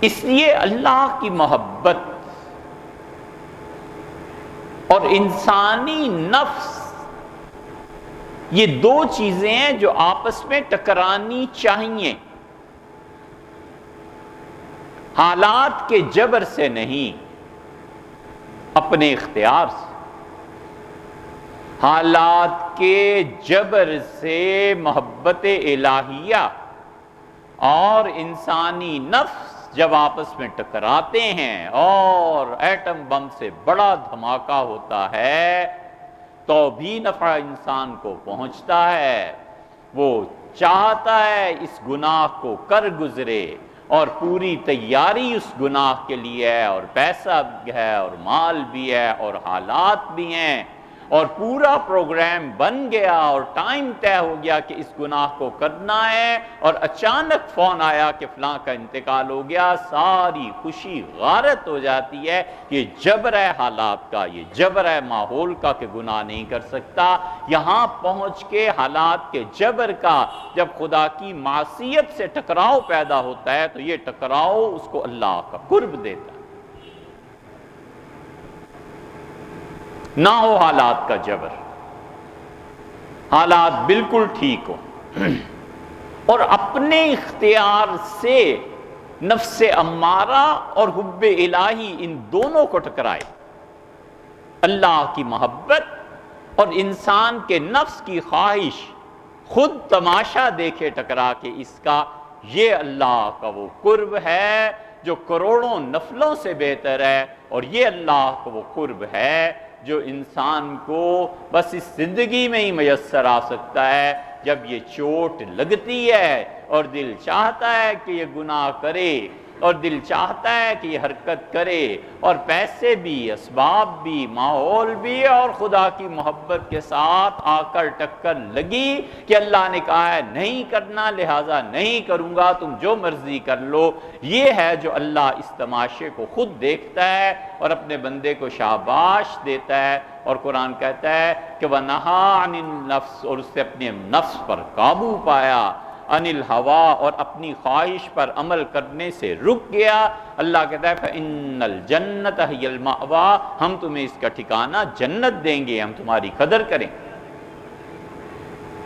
اس لیے اللہ کی محبت اور انسانی نفس یہ دو چیزیں ہیں جو آپس میں ٹکرانی چاہیے، حالات کے جبر سے نہیں، اپنے اختیار سے۔ حالات کے جبر سے محبت الہیہ اور انسانی نفس جب آپس میں ٹکراتے ہیں اور ایٹم بم سے بڑا دھماکہ ہوتا ہے تو بھی نفع انسان کو پہنچتا ہے، وہ چاہتا ہے اس گناہ کو کر گزرے اور پوری تیاری اس گناہ کے لیے ہے، اور پیسہ بھی ہے اور مال بھی ہے اور حالات بھی ہیں، اور پورا پروگرام بن گیا اور ٹائم طے ہو گیا کہ اس گناہ کو کرنا ہے، اور اچانک فون آیا کہ فلاں کا انتقال ہو گیا، ساری خوشی غارت ہو جاتی ہے۔ یہ جبر ہے حالات کا، یہ جبر ہے ماحول کا کہ گناہ نہیں کر سکتا۔ یہاں پہنچ کے حالات کے جبر کا جب خدا کی معصیت سے ٹکراؤ پیدا ہوتا ہے تو یہ ٹکراؤ اس کو اللہ کا قرب دیتا ہے۔ نہ ہو حالات کا جبر، حالات بالکل ٹھیک ہو اور اپنے اختیار سے نفس امارہ اور حب الہی ان دونوں کو ٹکرائے، اللہ کی محبت اور انسان کے نفس کی خواہش، خود تماشا دیکھے ٹکرا کے اس کا، یہ اللہ کا وہ قرب ہے جو کروڑوں نفلوں سے بہتر ہے، اور یہ اللہ کا وہ قرب ہے جو انسان کو بس اس زندگی میں ہی میسر آ سکتا ہے، جب یہ چوٹ لگتی ہے اور دل چاہتا ہے کہ یہ گناہ کرے، اور دل چاہتا ہے کہ یہ حرکت کرے، اور پیسے بھی، اسباب بھی، ماحول بھی، اور خدا کی محبت کے ساتھ آ کر ٹکر لگی کہ اللہ نے کہا ہے نہیں کرنا لہٰذا نہیں کروں گا، تم جو مرضی کر لو۔ یہ ہے جو اللہ اس تماشے کو خود دیکھتا ہے اور اپنے بندے کو شاباش دیتا ہے، اور قرآن کہتا ہے کہ وَنَهَا عَنِ النَّفْسِ، اور اس سے اپنے نفس پر قابو پایا، عن الہوا، اور اپنی خواہش پر عمل کرنے سے رک گیا۔ اللہ کہتا ہے فَإِنَّ الْجَنَّةَ هِيَ الْمَأْوَىٰ، ہم تمہیں اس کا ٹھکانہ جنت دیں گے، ہم تمہاری قدر کریں۔